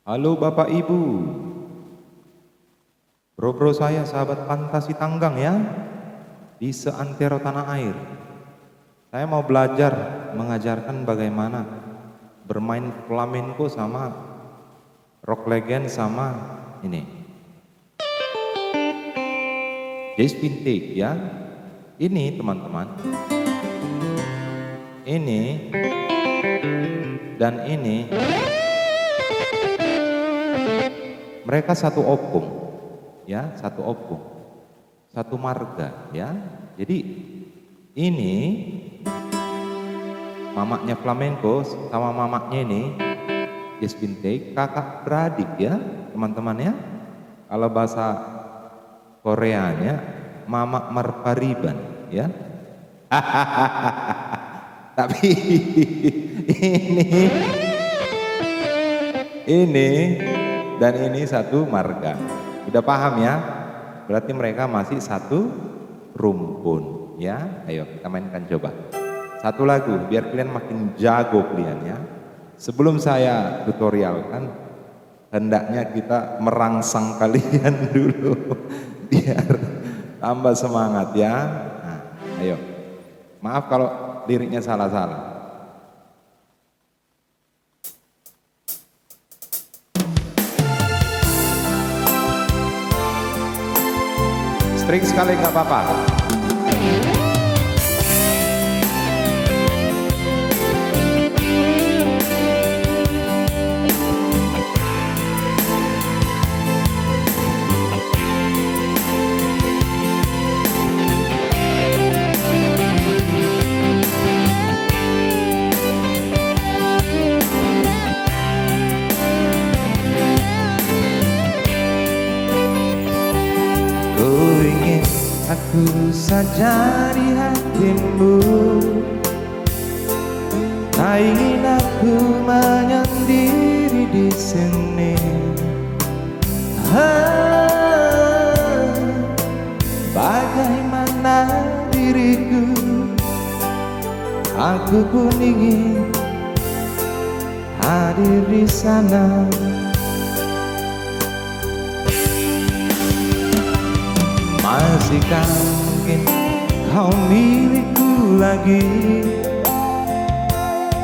Halo Bapak Ibu, bro-bro saya sahabat fantasi tanggang ya, di seantero tanah air. Saya mau belajar mengajarkan bagaimana bermain flamenco sama rock legend sama ini. Jazz vintage ya. Ini teman-teman. Ini dan ini mereka satu opung ya, satu opung, satu marga ya. Jadi ini mamaknya flamenco sama mamaknya ini jazz vintage, kakak beradik ya teman-teman ya. Kalau bahasa Koreanya mamak merpariban ya. Tapi ini dan ini satu marga. Udah paham ya? Berarti mereka masih satu rumpun ya. Ayo kita mainkan coba. Satu lagu biar kalian makin jago kalian ya. Sebelum saya tutorial kan hendaknya kita merangsang kalian dulu biar tambah semangat ya. Nah, ayo. Maaf kalau liriknya salah-salah. String sekali nggak apa-apa. Aku saja di hatimu, tak ingin aku menyendiri di sini. Bagaimana diriku, aku pun ingin hadir di sana. Masihkah mungkin kau milikku lagi,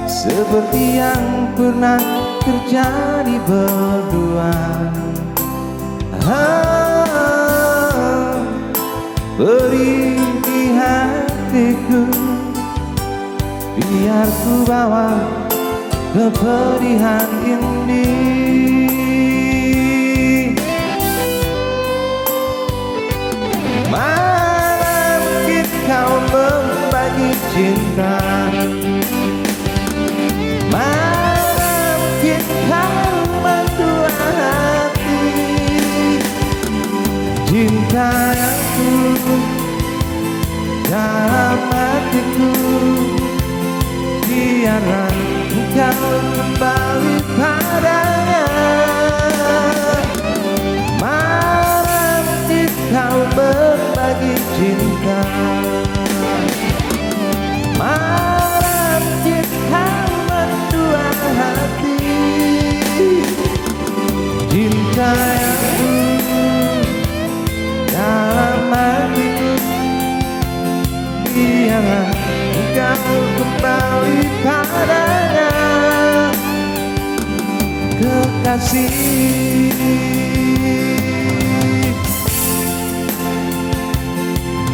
seperti yang pernah terjadi berdua. Beri di hatiku, biar ku bawa kepedihan ini. Mana mungkin kau membagi cinta, mana mungkin kau mendua hati. Cinta yang tulus dalam hatiku, biarlah engkau kembali padanya. Kau berbagi cinta, malam kita mendua hati. Cinta yang tulus dalam hatiku, biarlah engkau kembali padanya. Kekasih,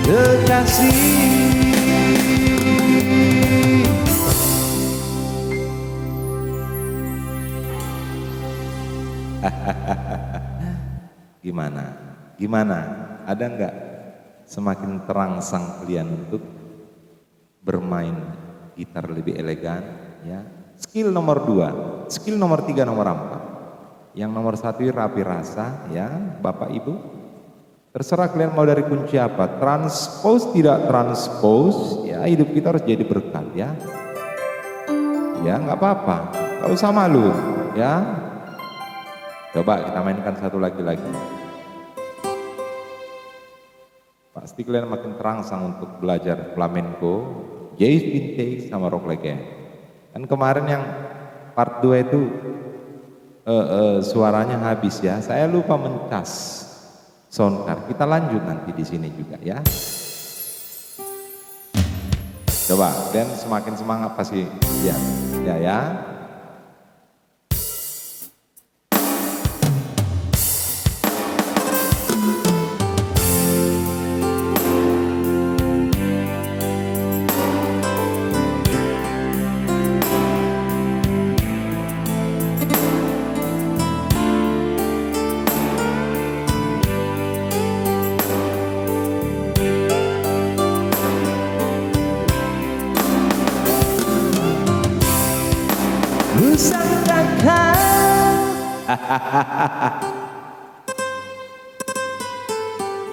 kekasih. Gimana? Ada nggak semakin terangsang kalian untuk bermain gitar lebih elegan ya? Skill nomor 2, skill nomor 3, nomor 4. Yang nomor 1 rapi rasa ya, Bapak Ibu. Terserah kalian mau dari kunci apa, transpose tidak transpose, ya hidup kita harus jadi berkat ya. Ya nggak apa-apa, nggak usah malu ya. Coba kita mainkan satu lagi. Pasti kalian makin terangsang untuk belajar flamenco, jazz vintage sama rock legend. Kan kemarin yang part 2 itu suaranya habis ya. Saya lupa mencas sound card. Kita lanjut nanti di sini juga ya. Coba, dan semakin semangat pasti ya. Ya ya.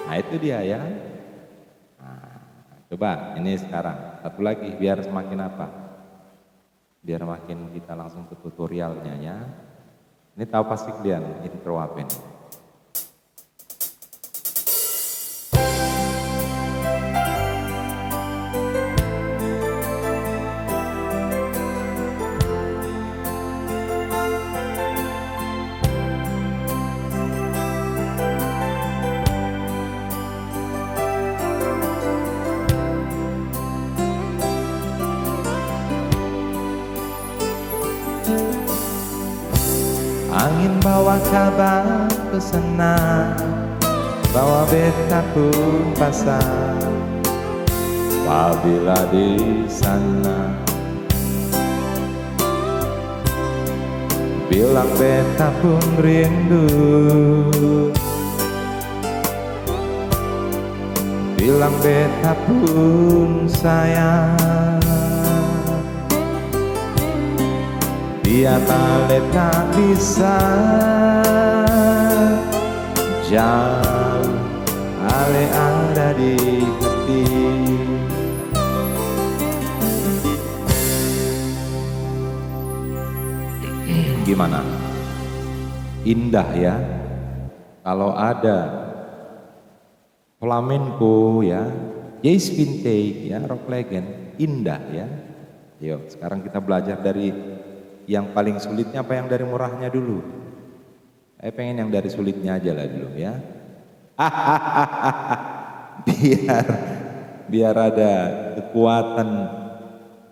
Nah itu dia ya. Nah, coba ini sekarang satu lagi biar semakin apa? Biar makin kita langsung ke tutorialnya ya. Ini tahu pasti kalian intro apa ini? Angin bawa kabar ke sana, bawa beta pun pasang. Apabila di sana bilang beta pun rindu, bilang beta pun sayang. Dia tak bisa jauh, ale ada di hati. Gimana? Indah ya. Kalau ada flamenco ya, jazz vintage ya, rock legend, indah ya. Yuk, sekarang kita belajar dari yang paling sulitnya apa yang dari murahnya dulu? Saya pengen yang dari sulitnya aja lah dulu ya. biar ada kekuatan,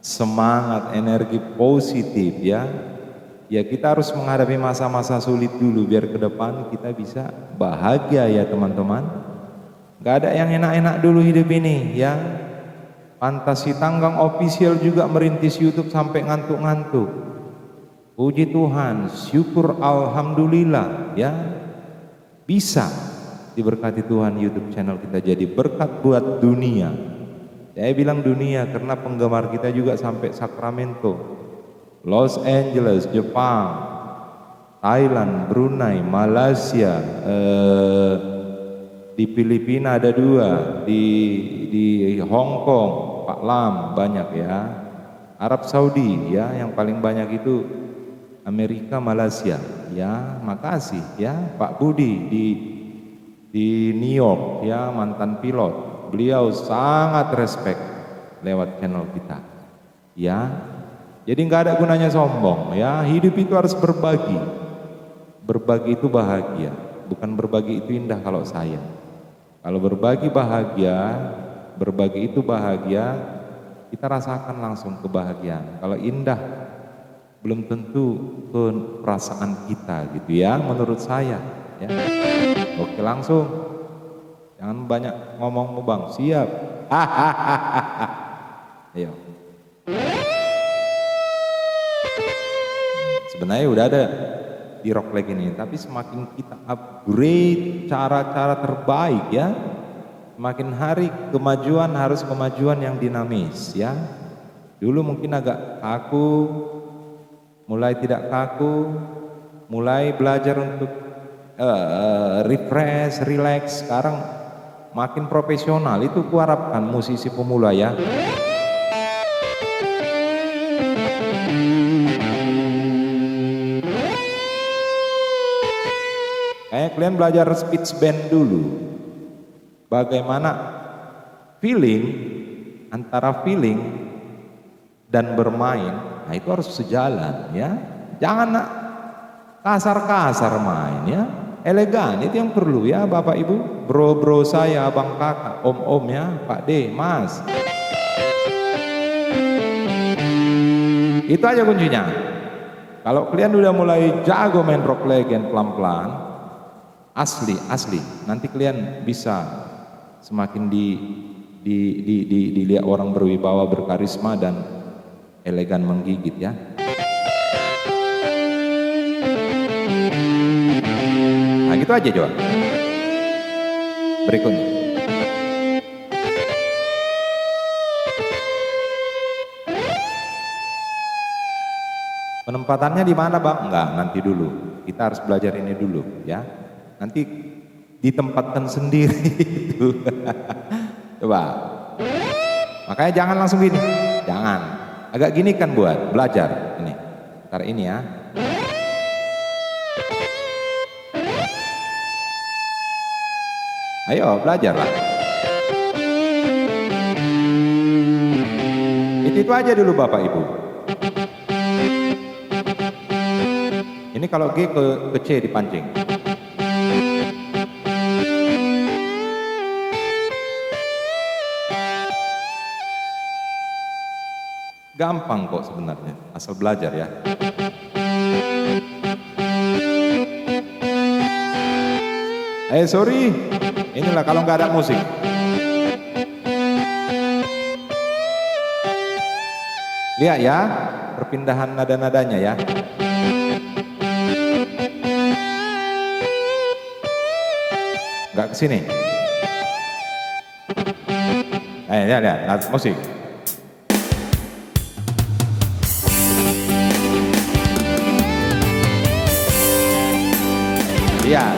semangat, energi positif ya. Ya kita harus menghadapi masa-masa sulit dulu biar ke depan kita bisa bahagia ya teman-teman. Gak ada yang enak-enak dulu hidup ini ya. Fantasi Tanggang Official juga merintis YouTube sampai ngantuk-ngantuk. Puji Tuhan, syukur alhamdulillah ya. Bisa diberkati Tuhan YouTube channel kita jadi berkat buat dunia. Saya bilang dunia karena penggemar kita juga sampai Sacramento, Los Angeles, Jepang, Thailand, Brunei, Malaysia, di Filipina ada 2, di Hong Kong, Pak Lam banyak ya. Arab Saudi ya, yang paling banyak itu Amerika, Malaysia ya. Makasih ya Pak Budi di New York ya, mantan pilot. Beliau sangat respect lewat channel kita ya. Jadi nggak ada gunanya sombong ya. Hidup itu harus berbagi. Berbagi itu bahagia, bukan berbagi itu indah kalau sayang. Kalau berbagi bahagia, berbagi itu bahagia, kita rasakan langsung kebahagiaan. Kalau indah belum tentu ke perasaan kita gitu ya, menurut saya ya. Oke langsung, jangan banyak ngomong bang, siap. Ayo. Sebenarnya udah ada di rock legend ini, tapi semakin kita upgrade cara-cara terbaik ya, semakin hari kemajuan harus kemajuan yang dinamis ya. Dulu mungkin agak kaku, mulai tidak kaku, mulai belajar untuk refresh, relax. Sekarang makin profesional, itu kuharapkan musisi pemula ya. Kayak kalian belajar speech band dulu, bagaimana feeling, antara feeling dan bermain. Nah itu harus sejalan ya. Jangan kasar-kasar main ya, elegan itu yang perlu ya Bapak Ibu, bro-bro saya, abang kakak, om-om ya, Pak D, Mas. Itu aja kuncinya. Kalau kalian udah mulai jago main rock legend pelan-pelan, asli, nanti kalian bisa semakin dilihat orang berwibawa, berkarisma dan elegan menggigit ya. Nah gitu aja coba. Berikutnya. Penempatannya di mana Bang? Enggak, nanti dulu. Kita harus belajar ini dulu ya. Nanti ditempatkan sendiri itu. Coba. Makanya jangan langsung gini. Jangan. Agak gini kan buat belajar ini. Ntar ini ya. Ayo belajar lah. Itu aja dulu Bapak Ibu. Ini kalau G ke C dipancing. Gampang kok sebenarnya, asal belajar ya. Sorry, inilah kalau nggak ada musik. Lihat ya, perpindahan nada-nadanya ya. Nggak ke sini. Lihat, musik. Lihat.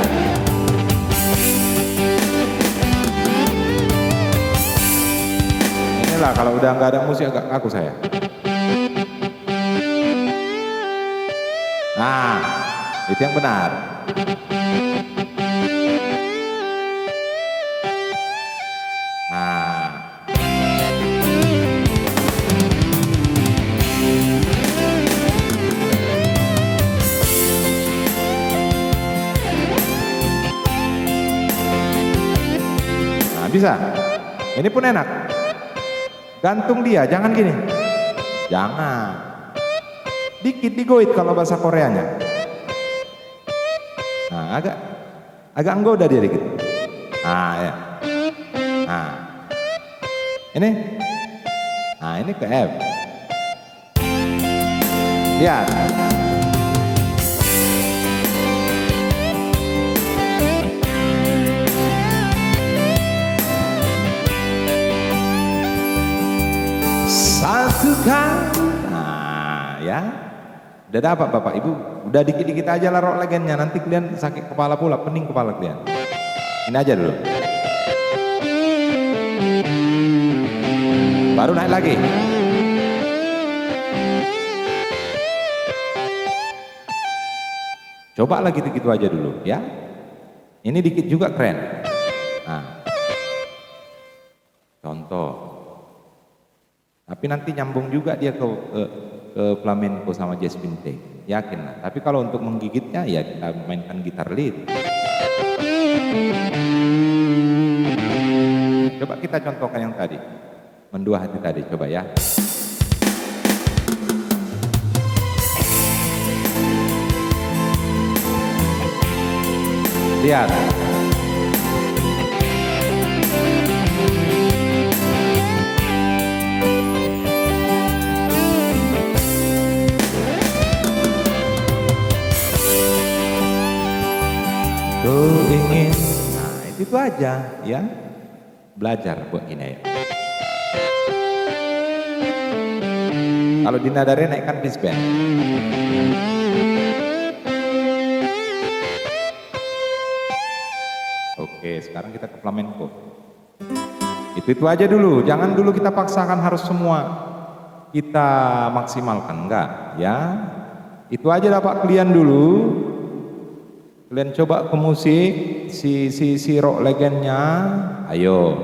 Inilah kalau udah nggak ada musik agak kaku saya. Nah, itu yang benar. Bisa. Ini pun enak. Gantung dia, jangan gini. Jangan. Dikit digoit kalau bahasa Koreanya. Nah, agak anggoda dia dikit. Nah, ya. Nah. Ini. Nah, ini ke F. Lihat. Satu kali. Nah ya, udah dapat Bapak Ibu. Udah dikit-dikit aja lah rock legendnya. Nanti kalian sakit kepala pula, pening kepala kalian. Ini aja dulu. Baru naik lagi. Coba lagi gitu-gitu aja dulu ya. Ini dikit juga keren. Nah, contoh. Tapi nanti nyambung juga dia ke flamenco sama jazz vintage, yakin lah. Tapi kalau untuk menggigitnya ya kita mainkan gitar lead. Coba kita contohkan yang tadi, mendua hati tadi, coba ya. Lihat. Ku ingin, nah itu aja ya, belajar buat ini ya. Kalau di nadare naikkan pitch bend. Oke, sekarang kita ke flamenco. Itu aja dulu, jangan dulu kita paksakan harus semua kita maksimalkan, enggak ya. Itu aja dapat kalian dulu. Kalian coba ke musik si rock legendnya, ayo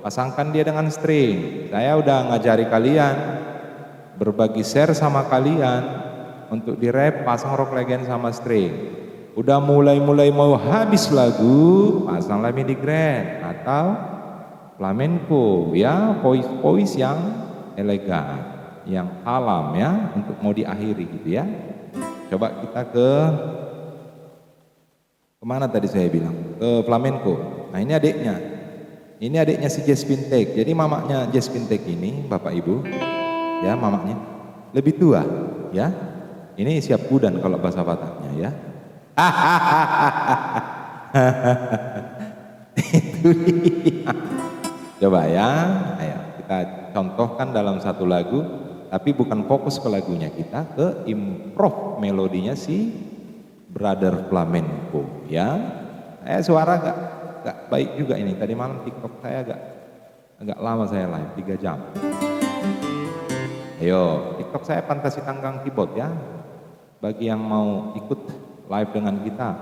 pasangkan dia dengan string. Saya udah ngajari kalian, berbagi share sama kalian. untuk di rap pasang rock legend sama string. Udah mulai mau habis lagu, pasanglah midi grand atau flamenco ya, voice yang elegan, yang alam ya, untuk mau diakhiri gitu ya. Coba kita ke kemana tadi saya bilang? Ke flamenco. Nah ini adiknya. Ini adiknya si Jazz Pintek. Jadi mamanya Jazz Pintek ini, Bapak Ibu, ya mamanya lebih tua, ya. Ini siap kudan kalau bahasa Bataknya ya. Itu dia. Coba ya, ayo kita contohkan dalam satu lagu, tapi bukan fokus ke lagunya, kita ke improv melodinya si Brother Flamenco ya. Suara gak baik juga ini. Tadi malam TikTok saya agak lama saya live 3 jam. Ayo, TikTok saya Fantasi Tanggang Keyboard ya. Bagi yang mau ikut live dengan kita,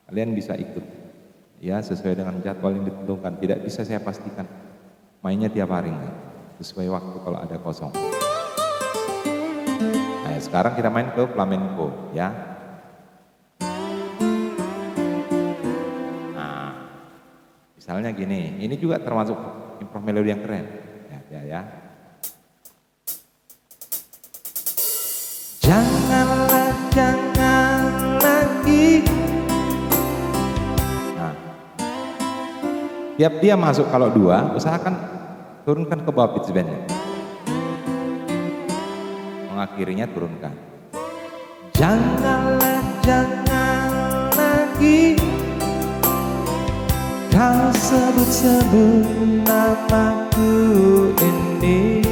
kalian bisa ikut ya, sesuai dengan jadwal yang ditentukan. Tidak bisa saya pastikan mainnya tiap hari enggak, sesuai waktu kalau ada kosong. Nah sekarang kita main ke flamenco ya. Nah misalnya gini, ini juga termasuk improv melodi yang keren ya. Jangan lagi. Nah, tiap dia masuk kalau 2, usahakan turunkan ke bawah pitch bendnya. Mengakhirinya turunkan. Jangan lagi kau sebut namaku ini.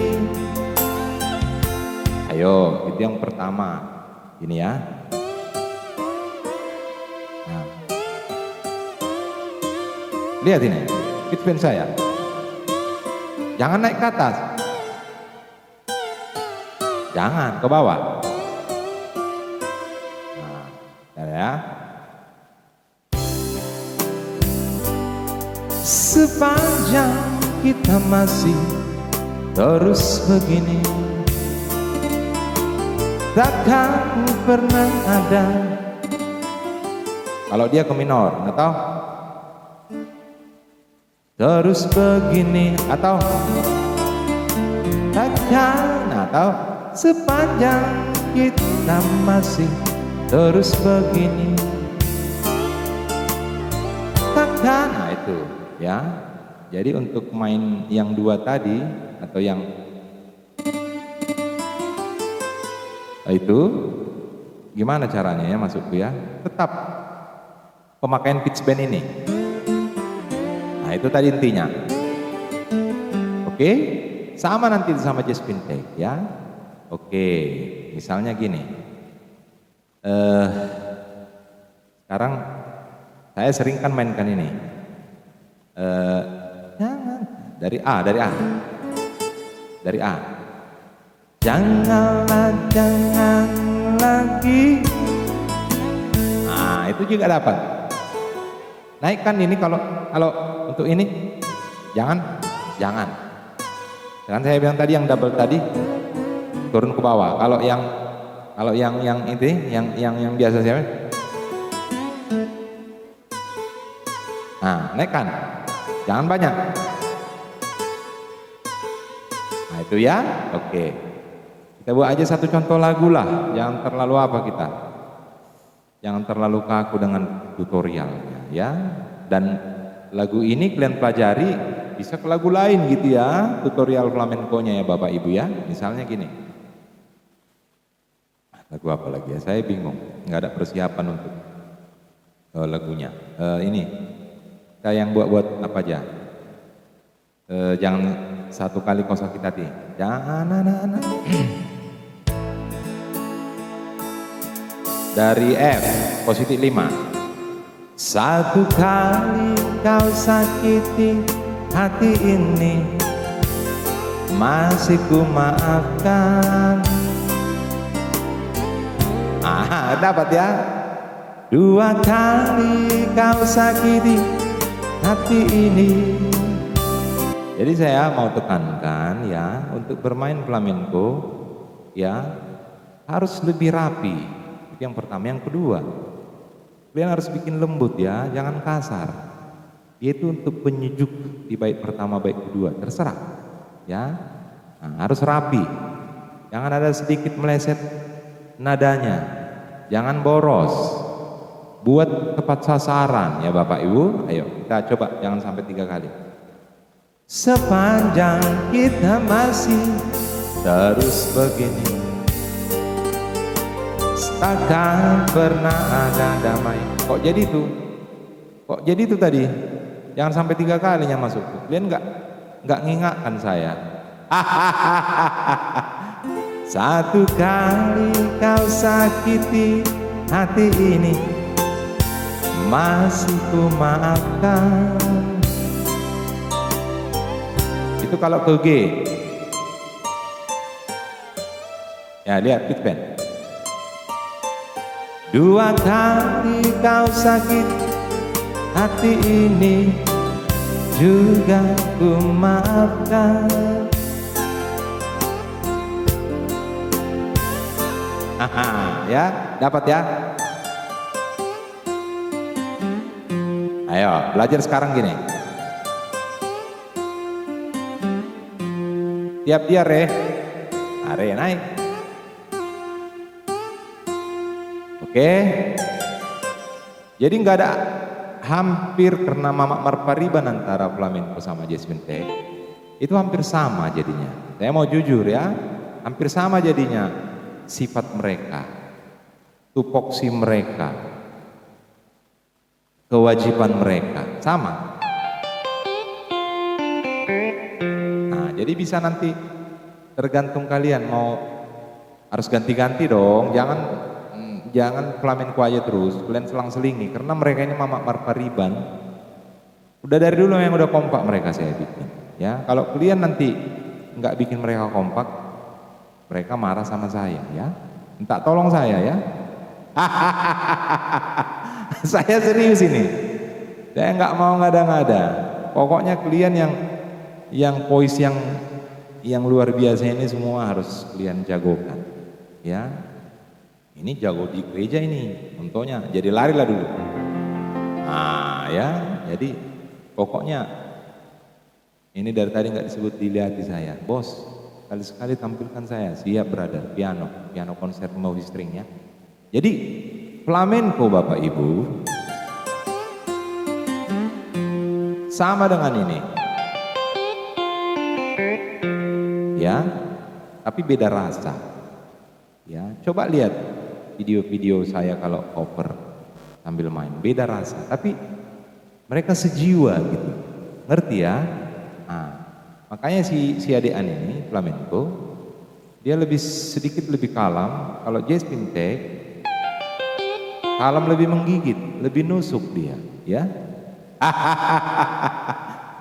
Ayo, itu yang pertama. Ini ya. Nah. Lihat ini, pitch bend saya. Jangan naik ke atas. Jangan, ke bawah. Nah, ya. Sepanjang kita masih terus begini, takkan pernah ada. Kalau dia ke minor, atau terus begini, atau takkan, atau sepanjang kita masih terus begini, takkan. Nah itu ya. Jadi untuk main yang 2 tadi atau yang itu gimana caranya ya masukku ya, tetap pemakaian pitch bend ini. Nah itu tadi intinya. Oke, sama nanti sama Jazz Pintek ya. Oke, misalnya gini, sekarang saya sering kan mainkan ini, jangan dari A. Jangan lagi. Nah itu juga dapat. Naikkan ini kalau untuk ini jangan. Kan saya bilang tadi yang double tadi turun ke bawah. Kalau yang itu yang biasa saya. Nah naikkan. Jangan banyak. Nah itu ya. Oke. Kita buat aja satu contoh lagu lah, jangan terlalu apa kita, jangan terlalu kaku dengan tutorialnya ya. Dan lagu ini kalian pelajari, bisa ke lagu lain gitu ya, tutorial flamenco-nya ya Bapak Ibu ya. Misalnya gini, lagu apa lagi ya, saya bingung, nggak ada persiapan untuk lagunya. Ini, saya yang buat apa aja, jangan satu kali kosakitati, jangan anak-anak. Dari F, positif 5. Satu kali kau sakiti hati ini, masih ku maafkan. Dapat ya. 2 kali kau sakiti hati ini. Jadi saya mau tekankan ya, untuk bermain flamenco ya, harus lebih rapi. Itu yang pertama. Yang kedua, kalian harus bikin lembut ya, jangan kasar. Itu untuk penyejuk di bait pertama, bait kedua, terserah ya. Nah, harus rapi, jangan ada sedikit meleset nadanya, jangan boros, buat tepat sasaran ya Bapak Ibu. Ayo kita coba, jangan sampai 3 kali. Sepanjang kita masih terus begini, takkan pernah ada damai. Kok jadi itu? Kok jadi itu tadi? Jangan sampai 3 kalinya masuk. Kalian nggak ngingatkan saya. Satu kali kau sakiti hati ini, masih ku maafkan. Itu kalau ke G. Ya lihat beat band. 2 kali kau sakit hati ini, juga ku maafkan. Ya, dapat ya. Ayo, belajar sekarang gini. Tiap dia re naik. Oke. Jadi nggak ada hampir karena Mamak Marpariban antara flamenco sama jazz vintage. Itu hampir sama jadinya. Saya mau jujur ya, hampir sama jadinya. Sifat mereka, tupoksi mereka, kewajiban mereka sama. Nah, jadi bisa nanti tergantung kalian mau harus ganti-ganti dong. Jangan flamenco aja terus, kalian selang-selingi karena mereka ini Mamak Marpariban. Udah dari dulu yang udah kompak mereka saya bikin. Ya, kalau kalian nanti nggak bikin mereka kompak, mereka marah sama saya ya. Minta tolong saya ya. Saya serius ini. Saya nggak mau ngada-ngada. Pokoknya kalian yang voice yang luar biasa ini semua harus kalian jagokan. Ya. Ini jago di gereja ini. Contohnya jadi larilah dulu. Nah, ya. Jadi pokoknya ini dari tadi nggak disebut dilihat di saya, bos. Sekali-sekali tampilkan saya, siap brother, piano konser multi string ya. Jadi flamenco Bapak Ibu sama dengan ini, ya, tapi beda rasa. Ya, coba lihat video-video saya kalau cover sambil main, beda rasa, tapi mereka sejiwa gitu, ngerti ya? Nah, makanya si adean ini flamenco dia sedikit lebih kalem. Kalau jazz vintage kalem, lebih menggigit, lebih nusuk dia, ya.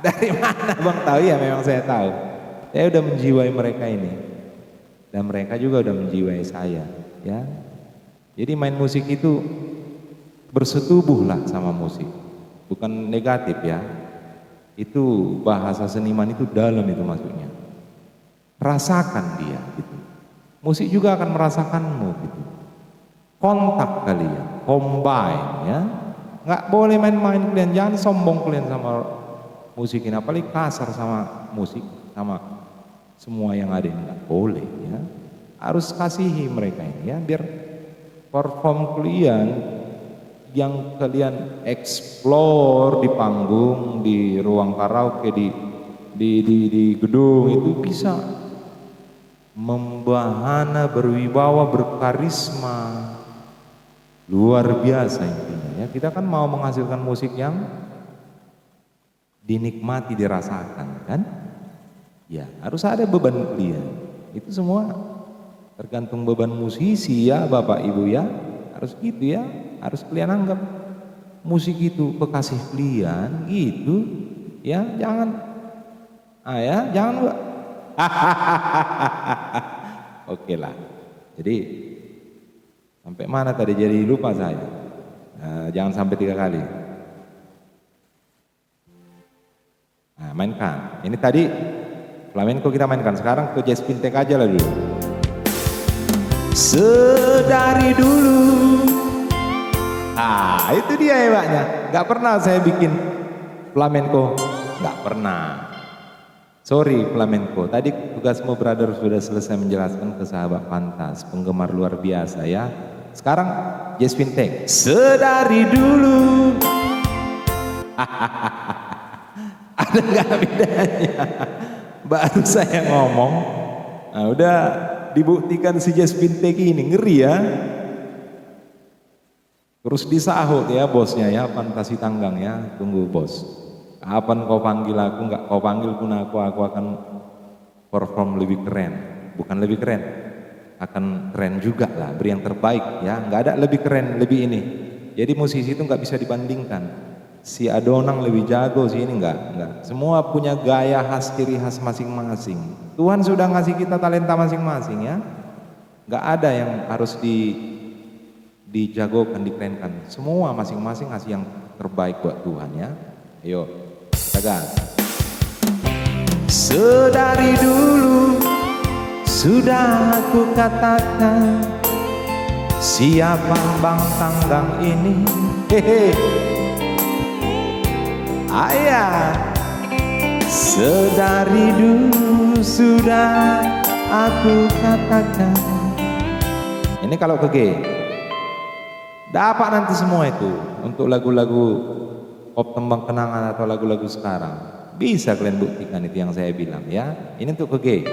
Dari mana Bang tahu? Ya memang saya tahu. Saya udah menjiwai mereka ini dan mereka juga udah menjiwai saya, ya. Jadi main musik itu bersetubuhlah sama musik, bukan negatif ya. Itu bahasa seniman itu dalam itu maksudnya. Rasakan dia gitu. Musik juga akan merasakanmu gitu. Kontak kalian, combine ya. Nggak boleh main-main kalian, jangan sombong kalian sama musik ini, apalagi kasar sama musik, sama semua yang ada ini, nggak boleh ya. Harus kasihi mereka ini ya, biar perform kalian yang kalian explore di panggung, di ruang karaoke, di gedung itu bisa membahana, berwibawa, berkarisma, luar biasa intinya ya. Kita kan mau menghasilkan musik yang dinikmati, dirasakan kan? Ya, harus ada beban kalian. Itu semua tergantung beban musisi ya Bapak Ibu ya. Harus gitu ya. Harus kalian anggap musik itu kekasih kalian gitu ya, jangan jangan oke lah. Jadi sampai mana tadi, jadi lupa saya. Jangan sampai 3 kali. Nah, mainkan ini tadi flamenco kita mainkan, sekarang ke jazz vintage aja lah dulu. sedari dulu. Ah, itu dia hebatnya. Gak pernah saya bikin flamenco, gak pernah. Sorry flamenco. Tadi tugasmu brother sudah selesai menjelaskan ke sahabat pantas, penggemar luar biasa ya. Sekarang Jazz Fintech, sedari dulu. Ada nggak bedanya? Baru saya ngomong, nah udah dibuktikan si Jazz Fintech ini, ngeri ya. Terus disahut ya bosnya ya, Fantasi Tanggang ya, tunggu bos. Kapan kau panggil aku, nggak kau panggil pun aku akan perform lebih keren. Bukan lebih keren, akan keren juga lah, beri yang terbaik ya. Nggak ada lebih keren, lebih ini. Jadi musisi itu nggak bisa dibandingkan. Si Adonang lebih jago, si ini enggak. Semua punya gaya khas, ciri khas masing-masing. Tuhan sudah ngasih kita talenta masing-masing ya. Nggak ada yang harus dijagokan, dikerenkan. Semua masing-masing ngasih yang terbaik buat Tuhan ya. Ayo, kita gas. Sedari dulu sudah aku katakan, siapa Bang Tanggang ini? Hehe. Ayah, sedari dulu sudah aku katakan. Ini kalau ke G, dapat nanti semua itu untuk lagu-lagu pop tembang kenangan atau lagu-lagu sekarang. Bisa kalian buktikan itu yang saya bilang ya. Ini untuk ke G,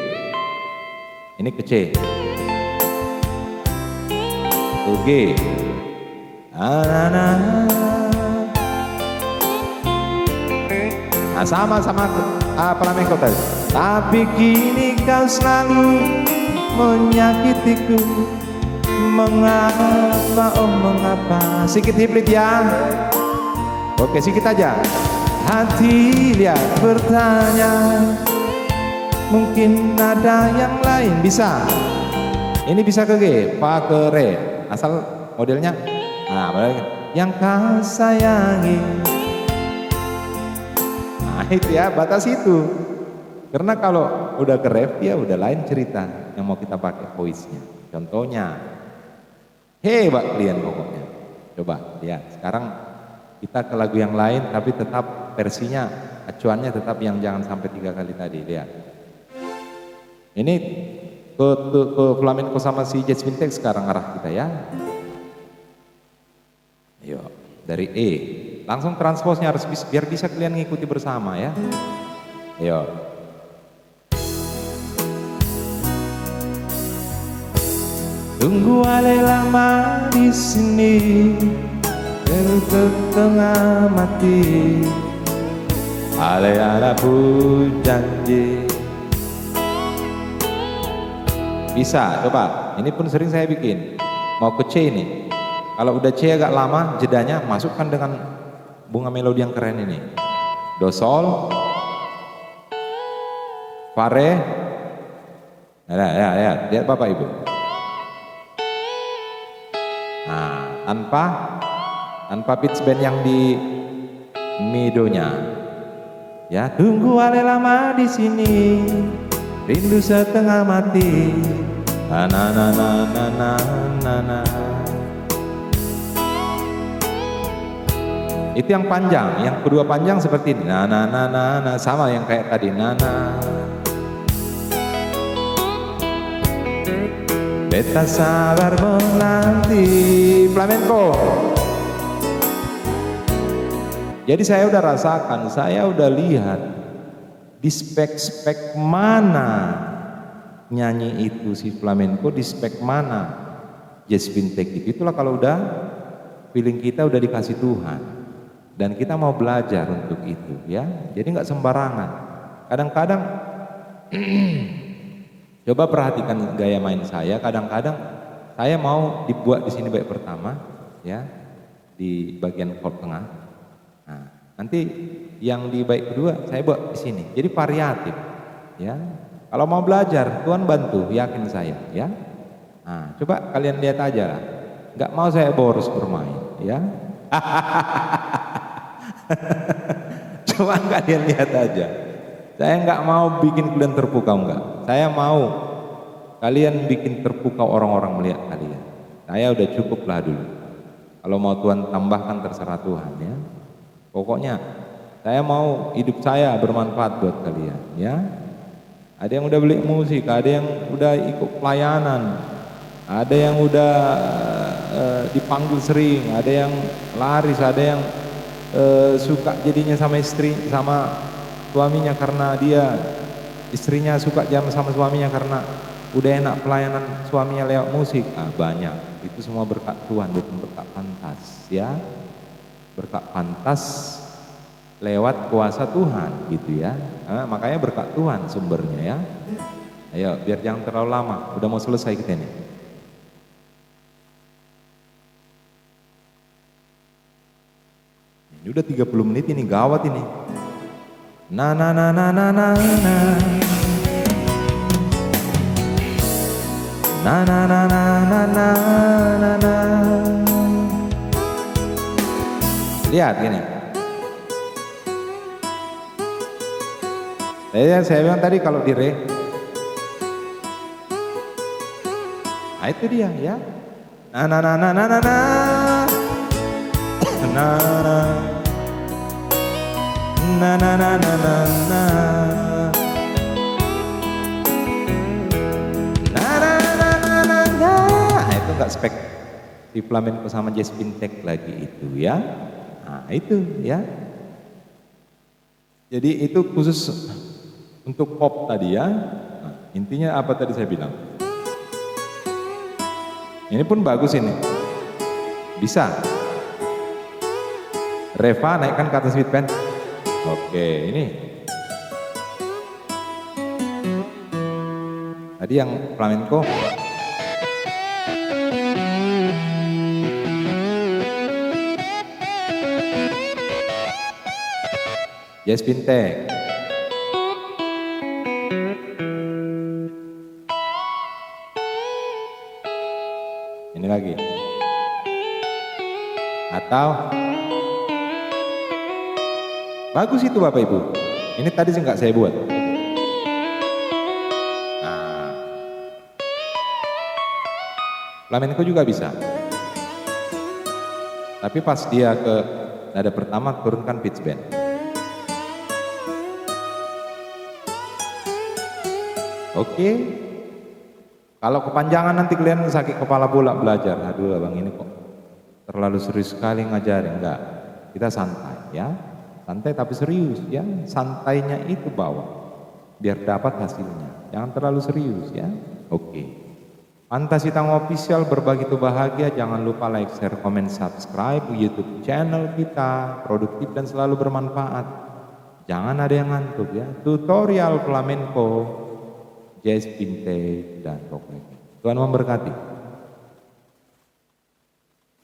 ini ke C, ke G. Nah, sama flamenco tadi. Tapi kini kau selalu menyakitiku. Mengapa, oh mengapa? Sikit hibrid ya. Oke, sikit aja. Hati lihat bertanya, mungkin ada yang lain. Bisa. Ini bisa ke G, Fa ke Re. Asal modelnya. Nah, yang kau sayangi. Nah itu ya, batas itu. Karena kalau udah ke ref ya udah lain cerita yang mau kita pakai voice-nya. Contohnya, hebat kalian pokoknya. Coba lihat, sekarang kita ke lagu yang lain tapi tetap versinya, acuannya tetap yang jangan sampai 3 kali tadi. Lihat. Ini ke flamenco sama si Jazz Fintech sekarang arah kita ya. Ayo, dari E. Langsung transposnya harus biar bisa kalian ngikuti bersama ya. Ayo. Tunggu ale lama di sini, untuk tengah mati. Ale ada pun janji. Bisa, coba. Ini pun sering saya bikin. Mau ke C ini. Kalau udah C agak lama, jedanya masukkan dengan bunga melodi yang keren ini. Do sol, fa re. Ya, lihat Bapak Ibu. Nah, tanpa pitch bend yang di midonya. Ya, tunggu ale lama di sini, rindu setengah mati. Na na na na na na na. Itu yang panjang, yang kedua panjang seperti ini. Na, sama yang kayak tadi. Na. Beta sabar menanti flamenco. Jadi saya udah rasakan, saya udah lihat di spek mana nyanyi itu si flamenco, di spek mana Jazz Fintech itu. Itulah kalau udah feeling kita udah dikasih Tuhan. Dan kita mau belajar untuk itu ya. Jadi nggak sembarangan. Kadang-kadang coba perhatikan gaya main saya. Kadang-kadang saya mau dibuat di sini baik pertama ya, di bagian chord tengah. Nah, nanti yang di baik kedua saya buat di sini. Jadi variatif ya. Kalau mau belajar Tuhan bantu, yakin saya ya. Nah, coba kalian lihat aja lah. Nggak mau saya boros bermain ya. Coba kalian lihat aja. Saya nggak mau bikin kalian terpukau, enggak. Saya mau kalian bikin terpukau orang-orang melihat kalian. Saya udah cukuplah dulu. Kalau mau Tuhan tambahkan terserah Tuhan ya. Pokoknya saya mau hidup saya bermanfaat buat kalian ya. Ada yang udah beli musik, ada yang udah ikut pelayanan, ada yang udah dipanggil sering, ada yang laris, ada yang suka jadinya sama istri, sama suaminya karena dia istrinya suka jam sama suaminya karena udah enak pelayanan suaminya lewat musik. Banyak. Itu semua berkat Tuhan, bukan berkat pantas ya. Berkat pantas lewat kuasa Tuhan gitu ya. Makanya berkat Tuhan sumbernya ya. Ayo biar jangan terlalu lama, udah mau selesai kita nih. Ini udah 30 menit ini, gawat ini. Na na na na na na na. Na na na na na na na na. Lihat gini. Saya bilang tadi kalau di re. Nah itu dia ya. Na na na na na na na. Na na na na na na na. Itu enggak spek di flamenco sama jazz pintek lagi itu ya. Nah itu ya. Jadi itu khusus untuk pop tadi ya. Nah, intinya apa tadi saya bilang? Ini pun bagus ini. Bisa. Reva naikkan ke atas beat pen. Oke, ini. Tadi yang flamenco. Jazz pintek. Ini lagi. Atau bagus itu Bapak Ibu. Ini tadi sih nggak saya buat. Nah, flamenco juga bisa. Tapi pas dia ke nada pertama turunkan pitch bend. Oke. Kalau kepanjangan nanti kalian sakit kepala pula belajar. Aduh abang ini kok terlalu serius sekali ngajarin. Enggak, kita santai ya. Santai tapi serius ya. Santainya itu bawa biar dapat hasilnya. Jangan terlalu serius ya. Oke. Pantas Hitam Official, berbagi itu bahagia. Jangan lupa like, share, komen, subscribe YouTube channel kita. Produktif dan selalu bermanfaat. Jangan ada yang ngantuk ya. Tutorial flamenco, jazz, vintage, dan rock. Tuhan memberkati.